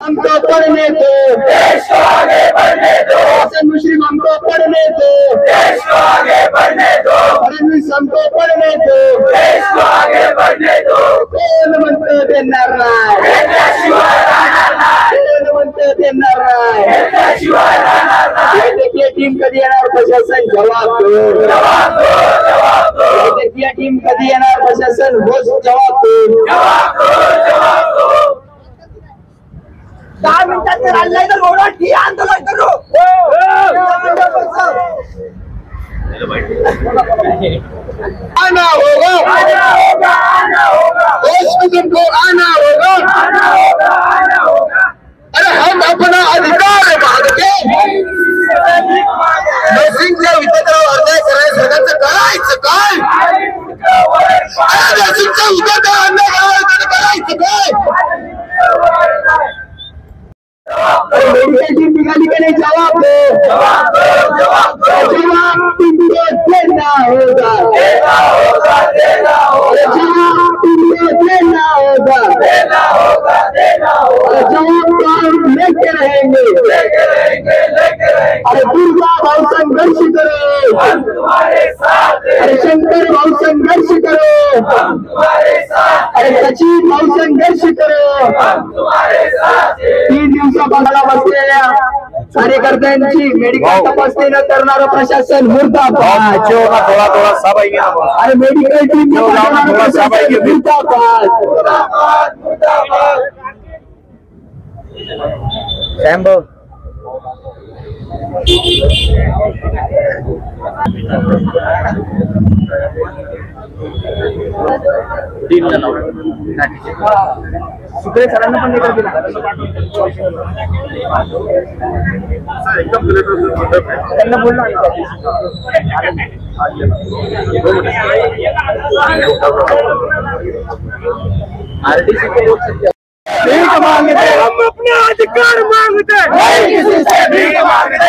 हमको पढ़ने दो, देश को आगे बढ़ने दो। हसन मुशर्रफ हमको पढ़ने दो, देश को आगे बढ़ने दो। फडणवीस हमको पढ़ने दो, देश को आगे बढ़ने दो। कोण म्हणतो देणार नाही, त्याशिवाय राहणार नाही। कोण म्हणतो देणार नाही, त्याशिवाय राहणार नाही। वैद्यकीय टीम कधी येणार प्रशासन जवाब दो, जवाब दो, जवाब दो। वैद्यकीय टीम कधी येणार प्रशासन होश जवाब दो, जवाब दो, जवाब दो। 10 मिनिटात जर आणलाय तर ओढा ठी आंदोलन करू। आना होगा, आना होगा, आना होगा। देश में तुमको आना होगा, आना होगा, आना होगा। अरे हम अपना अधिकार मागते, नर्सिंगच्या विद्यार्थ्याला अर्ध्या करायचं करायचं काय? अरे नर्सिंगच्या विद्यार्थ्याला अर्ध्या करायचं काय? मेडिकल टीम निकाली के नहीं जवाब दो, जवाब दो, जवाब दो। जवाब तुमको देना होगा, देना होगा, देना होगा। जवाब तुमको देना होगा, देना होगा, देना होगा। जवाब तो हम लेके रहेंगे, लेके रहेंगे, लेके रहेंगे। अरे दुर्गा भाव संघर्ष करो, हम तुम्हारे साथ हैं। अरे शंकर भाव संघर्ष करो, हम तुम्हारे साथ हैं। अरे सचिन भाव संघर्ष करो, हम तुम्हारे साथ हैं। 3 दिवसापासून बसलेल्या कार्यकर्त्यांची मेडिकल तपासणी न करणारं प्रशासन मुर्दाबाद। थोड़ा थोड़ा सब आएंगे। अरे मेडिकल टीम मुर्दाबाद, मुर्दाबाद, मुर्दाबाद। शंभू सुप्रिया सरांना पण लेकर दिला त्यांना बोललो आरडीसी को भीख मांगते, हम अपने अधिकार मांगते, नहीं किसी से भीख मांगते।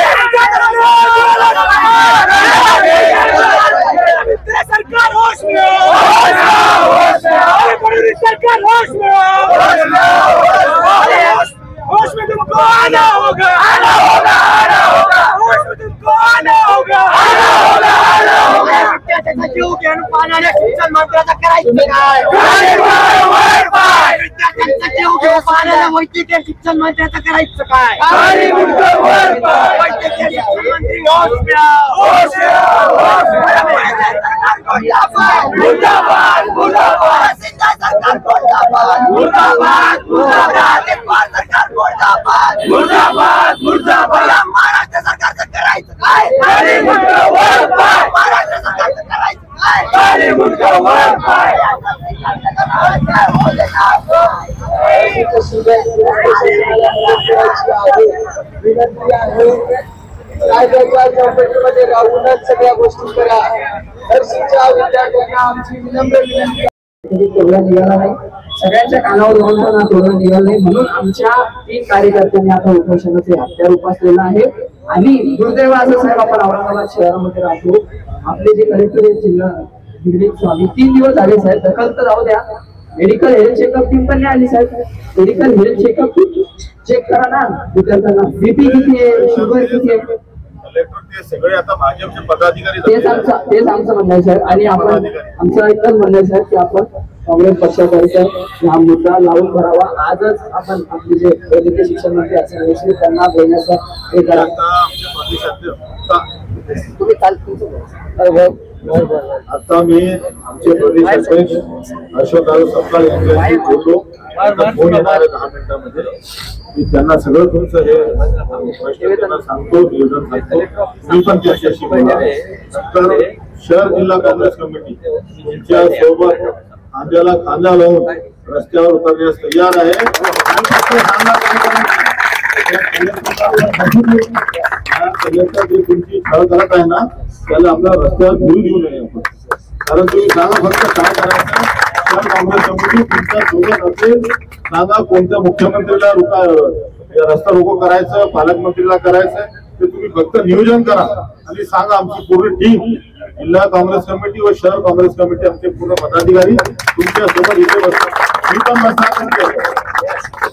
सरकार होश में आओ, सरकार होश में आओ, होश में तुमको आना होगा, आना होगा, आना होगा। होश में तुमको आना होगा, आना होगा, आना होगा। सचिव के अनुपालनाने शिक्षण मंत्र्याचं करायचं काय? सचिव के अनुपालनाने वैद्यकीय शिक्षण मंत्र्याचं करायचं काय? वैद्यकीय शिक्षण मंत्री होश में आओ, होश में आओ। मुर्दाबाद, मुर्दाबाद। सिंधा सरकार मुर्दाबाद, मुर्दाबाद, मुर्दाबाद। नेपाळ सरकार मुर्दाबाद, मुर्दाबाद, मुर्दाबाद। महाराष्ट्र सरकारचं करायचं काय? महाराष्ट्र सरकारचं करायचं काय? विनंती आहे कायद्याच्या चौकटीमध्ये राहूनच सगळ्या गोष्टी करा। नर्सिंगच्या विद्यार्थ्यांना आमची विनम्र विनंती तेवढा निघाला नाही, सगळ्यांच्या कानावर बोलताना तेवढा निघाला नाही, म्हणून आमच्या 3 कार्यकर्त्यांनी आता उपोषणाचे हत्यार उपासलेलं आहे। आणि दुर्दैव असं साहेब आपण औरंगाबाद शहरामध्ये राहतो, आपले जे कलेक्टर जिल्हा दिग्विजय स्वामी 3 दिवस झाले साहेब, दखल तर जाऊ द्या। मेडिकल हेल्थ चेकअप टीम पण नाही आली साहेब, मेडिकल हेल्थ चेकअप चेक करा ना विद्यार्थ्यांना, बीपी किती आहे, शुगर किती आहे, ते सगळे आता भाजपचे पदाधिकारी तेच आमचं म्हणणं आहे साहेब। आणि आपण आमचं एकच म्हणणं आहे साहेब की आपण काँग्रेस पक्षाकडचा हा मुद्दा लावून भरावा। आजच आपण आपले जे वैद्यकीय शिक्षण मंत्री असेल त्यांना देण्याचा हे करा। तुम्ही काल आता मी आमचे प्रदेश अध्यक्ष अशोकराव सपकाळ यांच्याशी बोलतो, फोन येणार आहे 10 मिनिटांमध्ये। मी त्यांना सगळं तुमचं हे प्रश्न त्यांना सांगतो, निवेदन सांगतो। मी पण त्याच्याशी बोलणार आहे। तर शहर जिल्हा काँग्रेस कमिटी तुमच्या सोबत खांद्याला खांदा लावून रस्त्यावर उतरण्यास तयार आहे। जे तुमची छळ करत आहे ना त्याला आपल्या रस्त्यावर घेऊन येऊ नये आपण, कारण तुम्ही सांगा फक्त काय करायचं। शहर काँग्रेस कमिटी तुमच्या सोबत असेल, सांगा कोणत्या मुख्यमंत्रीला रस्ता रोको करायचं, पालकमंत्रीला करायचं ते तुम्ही फक्त नियोजन करा आणि सांगा। आमची पूर्ण टीम जिल्हा काँग्रेस कमिटी व शहर काँग्रेस कमिटी आमचे पूर्ण पदाधिकारी तुमच्या सोबत इथे बसतात, मी पण बसणार।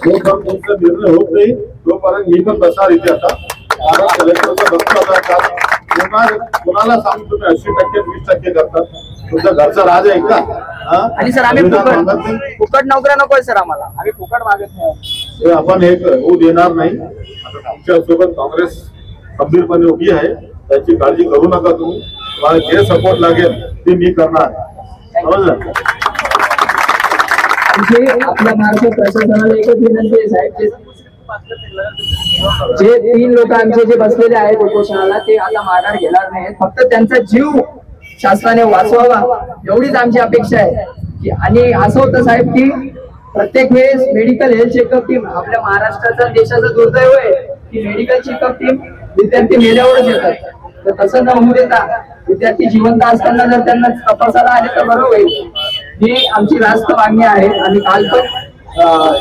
जोपर्यंत तुमचा निर्णय होत नाही तोपर्यंत मी पण बसणार इथे आता. कारण कलेक्टरचा बघतो आता कोणाला सांगून तुम्ही 80% 20% करतात. तुमचा घरचा राज आहे का? आणि सर आम्ही फुकट नोकऱ्या नकोय सर, आम्हाला आम्ही फुकट मागत नाही. आपण हे होऊ देणार नाही. आमच्या सोबत काँग्रेस खंबीरपणे उभी आहे, त्याची काळजी करू नका तुम्ही. मला जे सपोर्ट लागेल ते मी करणार. समजलं? आपल्या महाराष्ट्र प्रशासनाला एकच विनंती आहे साहेब, जे 3 लोक आमचे जे बसलेले आहेत उपोषणाला ते आता माघार घेणार नाहीत. फक्त त्यांचा जीव शासनाने वाचवावा एवढीच आमची अपेक्षा आहे. आणि असं होतं साहेब की प्रत्येक वेळेस मेडिकल हेल्थ चेकअप टीम, आपल्या महाराष्ट्राचा देशाचं दुर्दैव आहे की मेडिकल चेकअप टीम विद्यार्थी मेल्यावरच येतात. तर तसं न होऊ देता विद्यार्थी जिवंत असताना जर त्यांना तपासायला आले तर बरं होईल. ही आमची रास्त मागणी आहे. आणि काल पण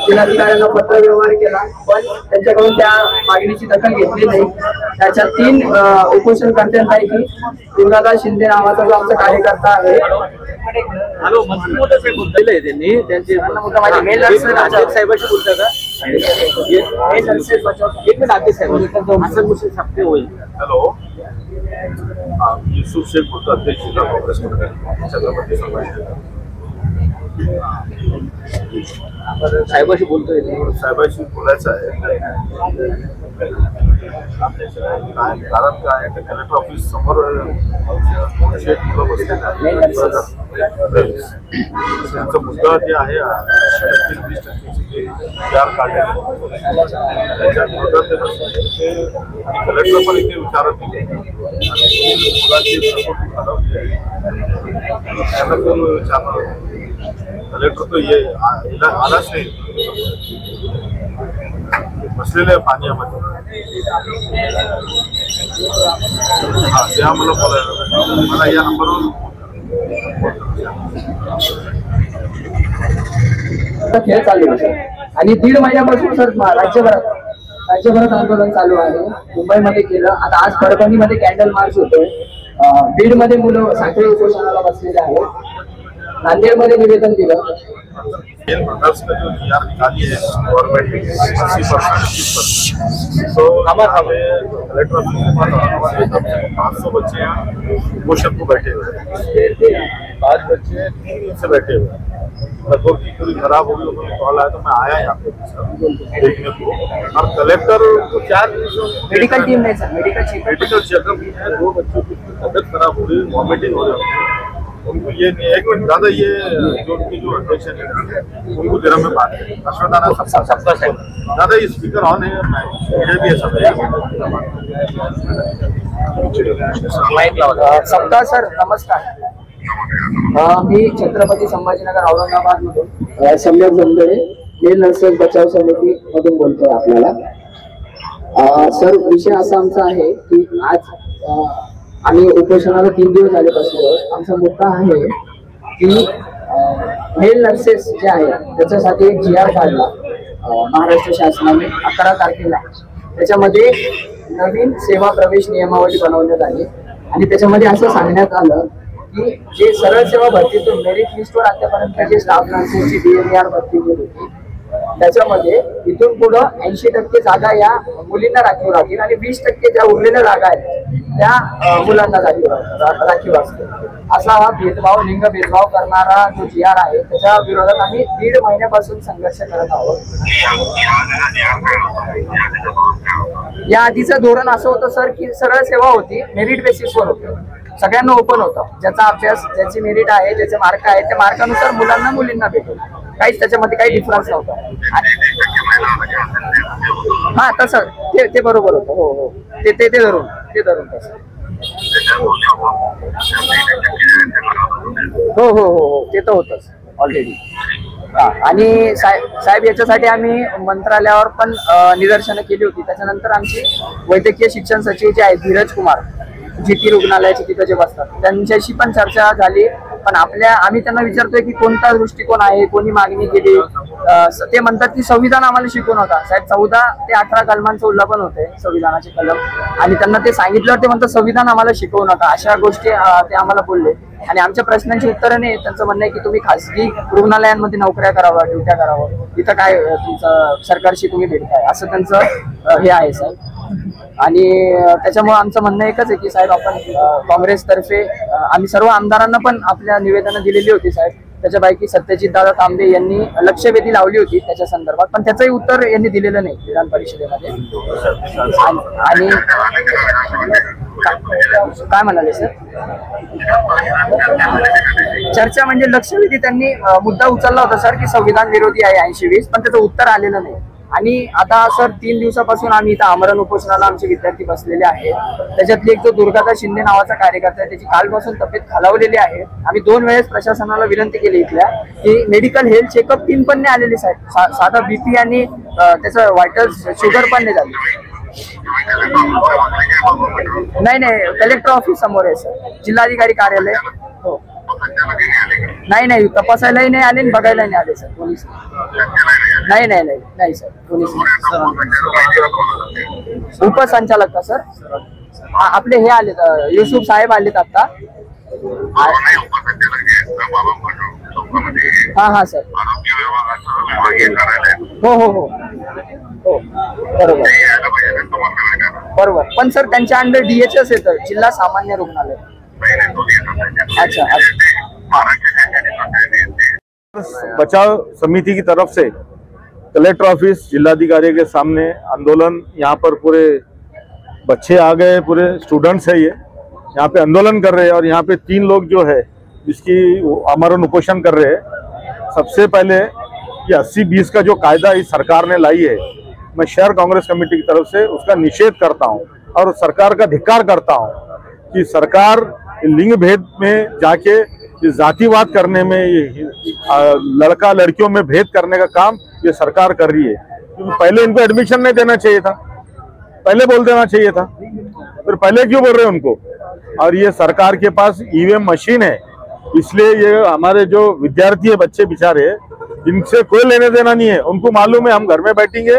जिल्हाधिकाऱ्यांना पत्र व्यवहार केला, पण त्यांच्याकडून त्या मागणीची दखल घेतली नाही. त्याच्या 3 उपोषणकर्त्यांपैकी दुर्गादास शिंदे नावाचा जो आमचा कार्यकर्ता आहे, त्यांनी त्यांचे मेल साहेबांशी बोलता का? हॅलो, युसुफ शेख बोलतो, अध्यक्ष जिल्हा काँग्रेस छत्रपती संभाजीनगर. साहेबाशी बोलतोय, साहेबांशी बोलायचं आहे. कारण काय कलेक्टर ऑफिस समोर शेख मुलं बसलेले आहेत. त्यांचा मुद्दा जे आहे 20% काढले त्याच्या विरोधात ते कलेक्टर पण इथे विचारत होते आणि मुलांची त्यांना कोण विचारणार. कलेक्टर तो ये आलाच नाही, बसलेले पाण्यामध्ये. हा, ते आम्हाला बोलायला मला या नंबरवर खेळ चालू आहे. आणि 1.5 महिन्यापासून सर राज्यभरात आंदोलन चालू आहे. मुंबईमध्ये केलं, आता आज परभणीमध्ये कॅन्डल मार्च होतोय. बीडमध्ये मुलं साखळी उपोषणाला बसलेले आहेत. नांदेडमध्ये निवेदन दिलं. महाराष्ट्र जो GR निकाली है गवर्नमेंट ने 80% तो हमें कलेक्टर ऑफिस के पास 500 बच्चे यहाँ पोषण को बैठे हुए हैं. 5 बच्चे 3 दिन से बैठे हुए हैं. लगभग की थोड़ी खराब होगी, उन्होंने कॉल आया तो मैं आया यहाँ पे देखने को. और कलेक्टर को 4 दिन से मेडिकल टीम नहीं सर, मेडिकल चेकअप है. 2 बच्चों की तबियत खराब हो रही, वॉमिटिंग हो रही है. उनको ये 1 मिनट दादा, ये जो उनकी जो अध्यक्ष है उनको जरा में बात करें. अश्वदाना सबका साहब दादा, ये स्पीकर ऑन है, मुझे भी सब सप्ताह सर नमस्कार. मी छत्रपती संभाजीनगर औरंगाबाद मधून सम्यक जमदळे मेल नर्सेस बचाव समिती मधून बोलतोय आपल्याला. सर विषय असा आमचा आहे की आज आम्ही उपोषणाला 3 दिवस झाले बसलो. आमचा मुद्दा आहे की मेल नर्सेस जे आहेत त्याच्यासाठी एक GR काढला महाराष्ट्र शासनाने 11 तारखेला. त्याच्यामध्ये नवीन सेवा प्रवेश नियमावली बनवण्यात आली आणि त्याच्यामध्ये असं सांगण्यात आलं की जे सरळ सेवा भरतीतून मेरिट लिस्टवर आतापर्यंत जे स्टाफ नर्सेसची DNER भरती केली होती त्याच्यामध्ये इथून पुढं 80% जागा या मुलींना राखीव राहतील आणि 20% ज्या उरलेल्या जागा आहेत त्या मुलांना राखीव असतील. असा हा भेदभाव, लिंग भेदभाव करणारा जो GR आहे त्याच्या विरोधात आम्ही 1.5 महिन्यापासून संघर्ष करत आहोत. या आधीचं धोरण असं होतं सर की सरळ सेवा होती, मेरिट बेसिसवर होती, सगळ्यांना ओपन होतं. ज्याचा अभ्यास, ज्याची मेरिट आहे, ज्याचे मार्क आहे त्या मार्कानुसार मुलांना मुलींना भेटेल. काहीच त्याच्यामध्ये काही डिफरन्स नव्हता. हा तसं ते बरोबर होतं. हो हो, ते धरून तसं. हो हो हो हो, ते तर होतच ऑलरेडी. आणि साहेब याच्यासाठी आम्ही मंत्रालयावर पण निदर्शनं केली होती. त्याच्यानंतर आमची वैद्यकीय शिक्षण सचिव जे आहेत धीरज कुमार, GT रुग्णालयाचे तिथं जे बसतात त्यांच्याशी पण चर्चा झाली. पण आम्ही त्यांना विचारतोय की कोणता दृष्टिकोन आहे, कोणी मागणी केली. ते म्हणतात की संविधान आम्हाला शिकवू नका. साहेब 14 ते 18 कलमांचं उल्लंघन होते, संविधानाचे कलम, आणि त्यांना ते सांगितल्यावर ते म्हणतात संविधान आम्हाला शिकवू नका. अशा गोष्टी ते आम्हाला बोलले. आणि आमच्या प्रश्नांची उत्तरं नाही. त्यांचं म्हणणं आहे की तुम्ही खासगी रुग्णालयांमध्ये नोकऱ्या करावा, ड्युट्या करावं, इथं काय तुमचं सरकारशी तुम्ही भेटताय, असं त्यांचं हे आहे साहेब. आणि त्याच्यामुळे आमचं म्हणणं एकच आहे की साहेब आपण काँग्रेसतर्फे आम्ही सर्व आमदारांना पण आपल्या निवेदनं दिलेली होती साहेब. त्याच्यापैकी सत्यजित दादा तांबे यांनी लक्षवेधी लावली होती त्याच्या संदर्भात, पण त्याचंही उत्तर यांनी दिलेलं नाही विधान परिषदेमध्ये. आणि काय म्हणाले सर, चर्चा म्हणजे लक्षवेधी त्यांनी मुद्दा उचलला होता सर की संविधान विरोधी आहे 80-20, पण त्याचं उत्तर आलेलं नाही. आणि आता सर 3 दिवसापासून आम्ही इथं आमरण उपोषणाला आमचे विद्यार्थी बसलेले आहेत. त्याच्यातली एक जो दुर्गादास शिंदे नावाचा कार्यकर्ता आहे, त्याची कालपासून तब्येत खालावलेली आहे. आम्ही 2 वेळेस प्रशासनाला विनंती केली इथल्या की मेडिकल हेल्थ चेकअप 3 पण नाही आलेली साहेब. साधा बीपी आणि त्याचं व्हायटल शुगर पण नाही झाली. नाही, कलेक्टर ऑफिस समोर आहे सर, जिल्हाधिकारी कार्यालय. हो, नाही तपासायलाही नाही आले, बघायलाही नाही आले सर पोलीस. नाही सर, पोलीस उपसंचालक का सर आपले हे आलेत, युसुफ साहेब आलेत आता. हा सर, हो बरोबर. पण सर त्यांच्या अंडर DHS येतं, जिल्हा सामान्य रुग्णालय. अच्छा. बचाव समिति की तरफ से कलेक्टर ऑफिस जिलाधिकारी के सामने आंदोलन, यहाँ पर पूरे बच्चे आ गए, पूरे स्टूडेंट्स है, ये यहाँ पे आंदोलन कर रहे हैं. और यहाँ पे 3 लोग जो है जिसकी आमरण उपोषण कर रहे हैं. सबसे पहले ये 80-20 का जो कायदा इस सरकार ने लाई है, मैं शहर कांग्रेस कमेटी की तरफ से उसका निषेध करता हूँ और सरकार का धिक्कार करता हूँ कि सरकार लिंग भेद में जाके जातिवाद करने में, लड़का लड़कियों में भेद करने का काम ये सरकार कर रही है. क्योंकि पहले इनको एडमिशन नहीं देना चाहिए था, पहले बोल देना चाहिए था, फिर पहले क्यों बोल रहे हैं उनको. और ये सरकार के पास EVM मशीन है, इसलिए ये हमारे जो विद्यार्थी है, बच्चे बेचारे, इनसे कोई लेने देना नहीं है. उनको मालूम है हम घर में बैठेंगे,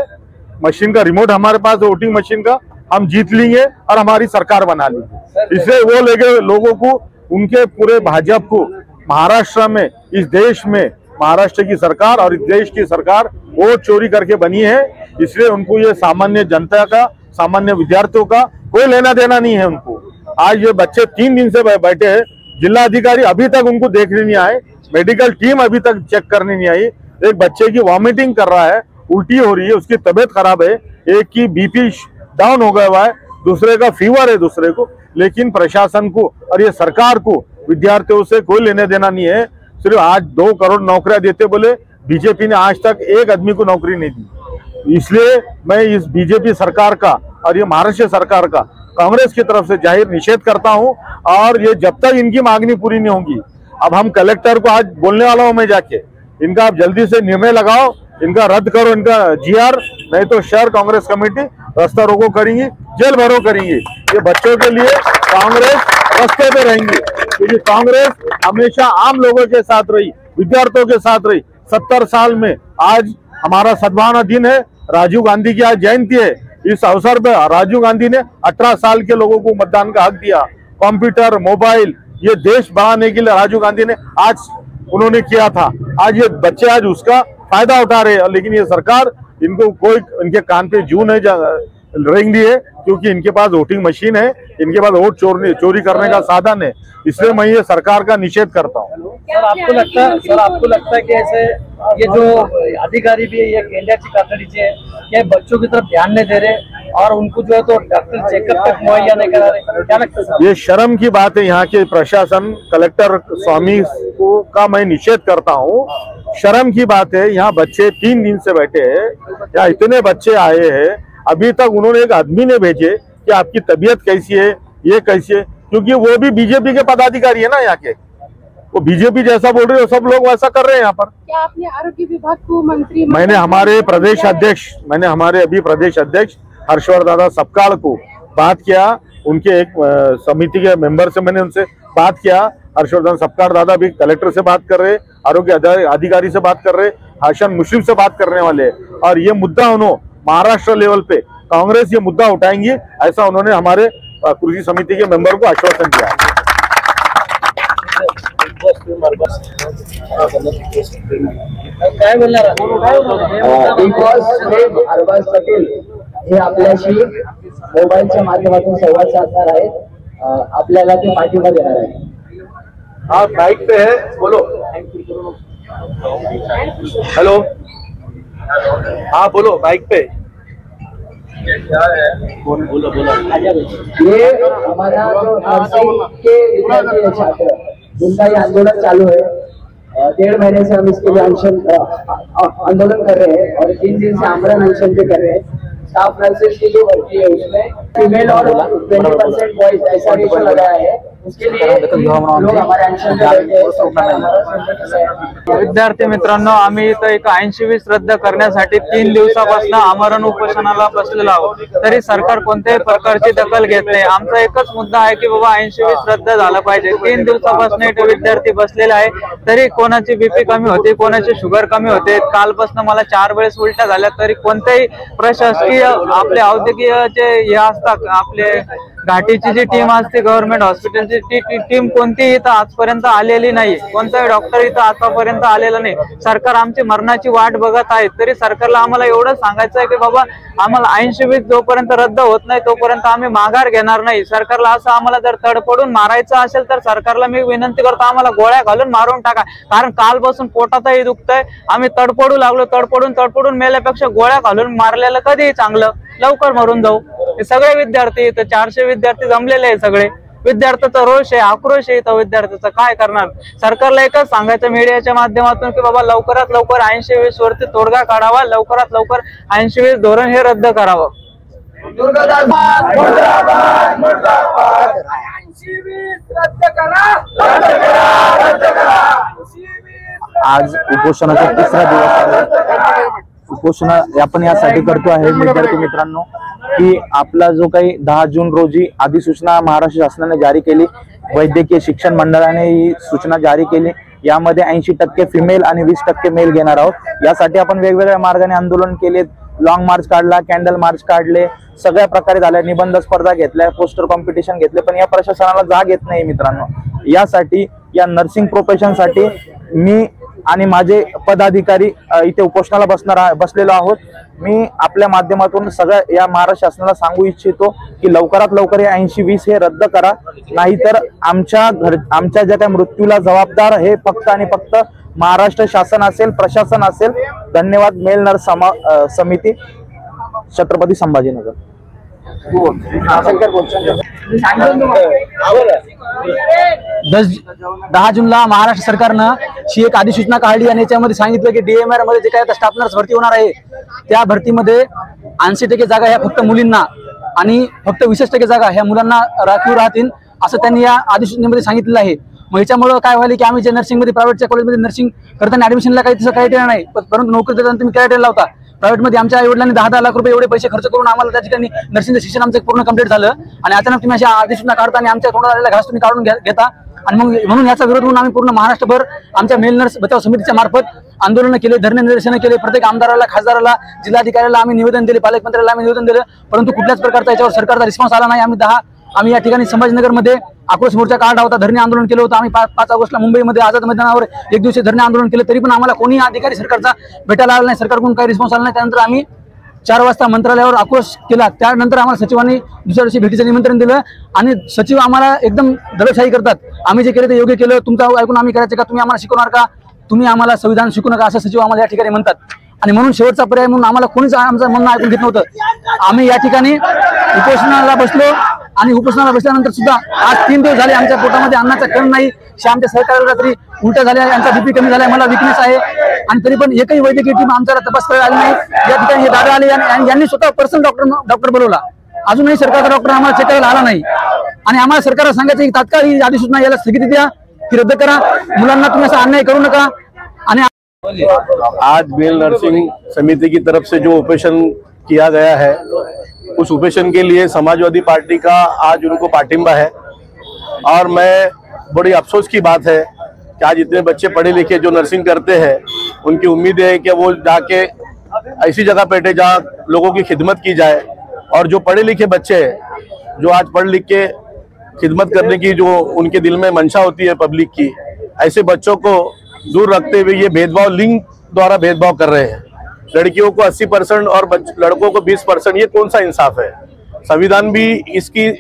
मशीन का रिमोट हमारे पास है, वोटिंग मशीन का, हम जीत लेंगे और हमारी सरकार बना लेंगे. इसलिए वो लेके लोगों को, उनके पूरे भाजपा को महाराष्ट्र में, इस देश में महाराष्ट्र की सरकार और इस देश की सरकार वोट चोरी करके बनी है. इसलिए उनको ये सामान्य जनता का, सामान्य विद्यार्थियों का कोई लेना देना नहीं है उनको. आज ये बच्चे 3 दिन से बैठे हैं, जिलाधिकारी अभी तक उनको देखने नहीं आए, मेडिकल टीम अभी तक चेक करने नहीं आई. एक बच्चे की वॉमिटिंग कर रहा है, उल्टी हो रही है, उसकी तबीयत खराब है, एक की BP डाउन हो गया हुआ है, दूसरे का फीवर है दूसरे को. लेकिन प्रशासन को और ये सरकार को विद्यार्थियों से कोई लेने देना नहीं है. सिर्फ आज 2 करोड़ नौकरियां देते बोले, बीजेपी ने आज तक एक आदमी को नौकरी नहीं दी. इसलिए मैं इस बीजेपी सरकार का और ये महाराष्ट्र सरकार का कांग्रेस की तरफ से जाहिर निषेध करता हूं. और ये जब तक इनकी मांगनी पूरी नहीं होगी, अब हम कलेक्टर को आज बोलने वाला हूं मैं जाके, इनका आप जल्दी से निर्णय लगाओ, इनका रद्द करो, इनका GR, नहीं तो शहर कांग्रेस कमेटी रास्ता रोको करेंगी, जेल भरो करेंगी. ये बच्चों के लिए कांग्रेस रास्ते पे रहेंगी, क्योंकि कांग्रेस हमेशा आम लोगों के साथ रही, विद्यार्थियों के साथ रही. 70 साल में आज हमारा सद्भावना दिन है, राजीव गांधी की आज जयंती है. इस अवसर पर राजीव गांधी ने 18 साल के लोगों को मतदान का हक दिया. कंप्यूटर, मोबाइल, ये देश बढ़ाने के लिए राजीव गांधी ने आज उन्होंने किया था. आज ये बच्चे आज उसका फायदा उठा रहे हैं. लेकिन ये सरकार, इनको कोई, इनके कान पे जू नहीं रेंग दी है, क्योंकि इनके पास वोटिंग मशीन है, इनके पास वोट चोरी करने का साधन है. इसलिए मैं ये सरकार का निषेध करता हूँ. सर आपको लगता है कि ऐसे ये जो अधिकारी भी है, ये केंद्राची तातडीचे है, ये बच्चों की तरफ ध्यान नहीं दे रहे और उनको जो है तो डॉक्टर चेकअप तक मुहैया नहीं करा रहे, क्या लगता है सर? ये शर्म की बात है. यहाँ के प्रशासन, कलेक्टर स्वामी को का मैं निषेध करता हूँ. शर्म की बात है. यहाँ बच्चे 3 दिन से बैठे हैं, यहाँ इतने बच्चे आए हैं, अभी तक उन्होंने एक आदमी ने भेजे कि आपकी तबीयत कैसी है, ये कैसी है, क्योंकि वो भी बीजेपी के पदाधिकारी है ना यहाँ के, वो बीजेपी जैसा बोल रहे हो, सब लोग वैसा कर रहे हैं यहाँ पर. क्या आपने आरोग्य विभाग को मंत्री, मैंने हमारे अभी प्रदेश अध्यक्ष हर्षवर्धन दादा सपकाल को बात किया, उनके एक समिति के मेंबर से मैंने उनसे बात किया। हर्षवर्धन सपकाळ दादा भी कलेक्टर से बात कर रहे, आरोग्य अधिकारी से बात कर रहे, हाशन मुश्रीफ से बात करने वाले, और ये मुद्दा उन्होंने महाराष्ट्र लेवल पे कांग्रेस ये मुद्दा उठाएंगी, ऐसा उन्होंने हमारे कृषि समिति के मेंबर को आश्वासन दिया है। काय बोलणार अरबाज पटेल हे आपल्याशी मोबाईलच्या माध्यमातून संवाद साधणार आहेत, आपल्याला ते पाठिंबा देणार आहे। हाँ माइक पे है, बोलो। हेलो, हाँ बोलो माइक पे। बोलो। ये हमारा जो नर्सिंग के विद्यार्थी है, छात्र जिनका ये आंदोलन चालू है, 1.5 महीने से हम इसके लिए आंदोलन कर रहे हैं और 3 दिन से आमरण अनशन पे कर रहे हैं। स्टाफ नर्सेस की जो भर्ती है उसमें फीमेल और 20% बॉयज ऐसा रेशो लगाया है, उसके लिए लोग हमारे अनशन पे बैठे हैं। विद्यार्थी मित्रांनो, आम्ही इथं एक 80-20 रद्द करण्यासाठी 3 दिवसापासून आमरण उपोषणाला बसलेलो आहोत, तरी सरकार कोणत्याही प्रकारची दखल घेत नाही। आमचा एकच मुद्दा आहे की बाबा 80-20 रद्द झालं पाहिजे। 3 दिवसापासून इथे विद्यार्थी बसलेले आहे, तरी कोणाची बीपी कमी होते, कोणाची शुगर कमी होते। कालपासून मला 4 वेळेस उलट्या झाल्या, तरी कोणत्याही प्रशासकीय आपले औद्योगिकचे हे असतात, आपले घाटीची जी टीम असते गव्हर्नमेंट हॉस्पिटलची टीम कोणतीही इथं आजपर्यंत आलेली नाही, कोणताही डॉक्टर इथं आतापर्यंत आलेला नाही। सरकार आमची मरणाची वाट बघत आहे, तरी सरकारला आम्हाला एवढं सांगायचं आहे की बाबा आम्हाला 80-20 जोपर्यंत रद्द होत नाही तोपर्यंत आम्ही माघार घेणार नाही। सरकारला असं आम्हाला जर तडपडून मारायचं असेल तर सरकारला मी विनंती करतो, आम्हाला गोळ्या घालून मारून टाका, कारण कालपासून पोटातही दुखतंय। आम्ही तडपडू लागलो, तडपडून मेल्यापेक्षा गोळ्या घालून मारलेलं कधीही चांगलं, लवकर मरून जाऊ। हे सगळे विद्यार्थी इथं 400 विद्यार्थी जमलेले आहे, सगळे विद्यार्थ्याचा रोष आहे, आक्रोश आहे इथं विद्यार्थ्याचा। काय करणार? सरकारला एकच सांगायचं मीडियाच्या माध्यमातून की बाबा लवकरात लवकर 80-20 वरती तोडगा काढावा, लवकरात लवकर 80-20 धोरण हे रद्द करावं। आज उपोषणाचा 3रा दिवस आहे। उपोषण आपण यासाठी करतो आहे विद्यार्थी मित्रांनो की आपला जो काही 10 जून रोजी अधिसूचना महाराष्ट्र शासनाने जारी केली, वैद्यकीय शिक्षण मंडळाने ही सूचना जारी केली, यामध्ये 80% फिमेल आणि 20% मेल घेणार आहोत। यासाठी आपण वेगवेगळ्या मार्गाने आंदोलन केले, लॉंग मार्च काढला, कॅन्डल मार्च काढले, सगळ्या प्रकारे झाल्या, निबंध स्पर्धा घेतल्या, पोस्टर कॉम्पिटिशन घेतले, पण या प्रशासनाला जाग येत नाही मित्रांनो। यासाठी या नर्सिंग प्रोफेशन साठी मी आणि माझे पदाधिकारी इथे उपोषणाला बसलेलो आहोत। मी आपल्या माध्यमातून सगळ्या या महाराष्ट्र शासनाला सांगू इच्छितो की लवकरात लवकर या 80-20 हे रद्द करा, नाहीतर आमच्या ज्या काही मृत्यूला जबाबदार हे फक्त आणि फक्त महाराष्ट्र शासन असेल, प्रशासन असेल। धन्यवाद। मेल नर्स समिती, छत्रपती संभाजीनगर। 10 जूनला महाराष्ट्र सरकारनं ही एक अधिसूचना काढली आणि याच्यामध्ये सांगितलं की DMR मध्ये जे काही स्टाफ नर्स भरती होणार आहे त्या भरतीमध्ये 80% जागा ह्या फक्त मुलींना आणि फक्त 20% जागा ह्या मुलांना राखीव राहतील, असं त्यांनी या अधिसूचनेमध्ये सांगितलेलं आहे। मग याच्यामुळे काय व्हायला की आम्ही जे नर्सिंगमध्ये प्रायव्हेटच्या कॉलेजमध्ये नर्सिंग करताना ऍडमिशनला काही तसं क्रायटेरिया नाही, परंतु नोकरी देताना तुम्ही क्रायटेरिया लावता। प्रायव्हेटमध्ये आमच्या आई वडिलांनी 10-10 लाख रुपये एवढे पैसे खर्च करून आम्हाला त्या ठिकाणी नर्सिंगचं शिक्षण आमचं पूर्ण कंप्लीट झालं आणि अचानक तुम्ही अशा अधिसूचना काढता आणि आमच्या तोंडात आलेला घास तुम्ही काढून घेता आणि मग म्हणून याचा विरोध म्हणून आम्ही पूर्ण महाराष्ट्रभर आमच्या मेल नर्स बचाव समितीच्या मार्फत आंदोलन केले, धरणे निदर्शनं केले, प्रत्येक आमदाराला, खासदाराला, जिल्हाधिकाऱ्याला आम्ही निवेदन दिले, पालकमंत्र्याला आम्ही निवेदन दिलं, परंतु कुठल्याच प्रकारचा याच्यावर सरकारचा रिस्पॉन्स आला नाही। आम्ही या ठिकाणी संभाजीनगरमध्ये आक्रोश मोर्चा काढला होता, धरणे आंदोलन केलं होतं। आम्ही 5 ऑगस्टला मुंबईमध्ये आझाद मैदानावर 1 दिवसीय धरणे आंदोलन केलं, तरी पण आम्हाला कोणी अधिकारी सरकारचा भेटायला आला नाही, सरकारकडून काही रिस्पॉन्स आला नाही। त्यानंतर आम्ही 4 वाजता मंत्रालयावर आक्रोश केला, त्यानंतर आम्हाला सचिवांनी दुसऱ्या दिवशी भेटीचं निमंत्रण दिलं आणि सचिव आम्हाला एकदम दडपशाही करतात। आम्ही जे केलं ते योग्य केलं, तुमचं ऐकून आम्ही करायचं का, तुम्ही आम्हाला शिकवणार का, तुम्ही आम्हाला संविधान शिकू नका, असं सचिव आम्हाला या ठिकाणी म्हणतात। आणि म्हणून शेवटचा पर्याय म्हणून आम्हाला कोणीच आमचं म्हणणं ऐकून घेत नव्हतं। आम्ही या ठिकाणी उपोषणाला बसलो आणि उपोषणाला बसल्यानंतर सुद्धा आज 3 दिवस झाले आमच्या पोटामध्ये अन्नाचा कण नाही। आमच्या सहकार्याला रात्री उलट्या झाल्या, यांचा बीपी कमी झालाय, मला विकनेस आहे, आणि तरी पण एकही वैद्यकीय टीम आमच्याला तपास करायला आली नाही। या ठिकाणी हे दादा आले आणि यांनी स्वतः पर्सनल डॉक्टर बोलवला, अजूनही सरकारचा डॉक्टर आम्हाला चेक करायला आला नाही। आणि आम्हाला सरकारला सांगायचं की तात्काळ ही अधिसूचना याला स्थगिती द्या, की रद्द करा, मुलांना तुम्ही असा अन्याय करू नका। आणि आज मेल नर्सिंग समिति की तरफ से जो ऑपरेशन किया गया है, उस ऑपरेशन के लिए समाजवादी पार्टी का आज उनको पार्टिंबा है और मैं बड़ी अफसोस की बात है कि आज इतने बच्चे पढ़े लिखे जो नर्सिंग करते हैं, उनकी उम्मीद है कि वो जाके ऐसी जगह बैठे जहाँ लोगों की खिदमत की जाए, और जो पढ़े लिखे बच्चे हैं जो आज पढ़ लिख के खिदमत करने की जो उनके दिल में मंशा होती है पब्लिक की, ऐसे बच्चों को दूर रखते हुए ये भेदभाव, लिंग द्वारा भेदभाव कर रहे हैं। लड़कियों को 80% और लड़कों को 20%, ये कौन सा इंसाफ है? संविधान भी इसकी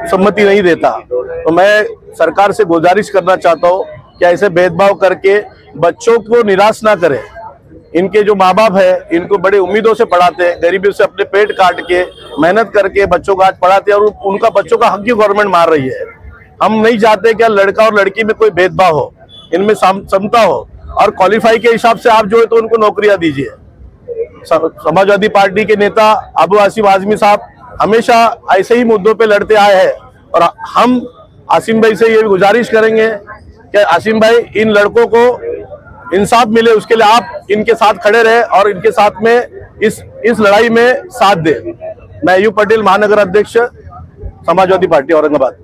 सम्मति नहीं देता। तो मैं सरकार से गुजारिश करना चाहता हूँ कि ऐसे भेदभाव करके बच्चों को निराश ना करें। इनके जो माँ बाप है, इनको बड़े उम्मीदों से पढ़ाते हैं, गरीबी से अपने पेट काट के मेहनत करके बच्चों को आज पढ़ाते हैं, और उनका बच्चों का हक की गवर्नमेंट मार रही है। हम नहीं चाहते कि लड़का और लड़की में कोई भेदभाव हो, इनमें समता हो, और क्वालिफाई के हिसाब से आप जो है तो उनको नौकरियां दीजिए। समाजवादी पार्टी के नेता अबू आसिम आजमी साहब हमेशा ऐसे ही मुद्दों पे लड़ते आए हैं, और हम आसिम भाई से ये गुजारिश करेंगे कि आसिम भाई, इन लड़कों को इंसाफ मिले उसके लिए आप इनके साथ खड़े रहे और इनके साथ में इस लड़ाई में साथ दें। मैं अयूब पटेल, महानगर अध्यक्ष, समाजवादी पार्टी औरंगाबाद।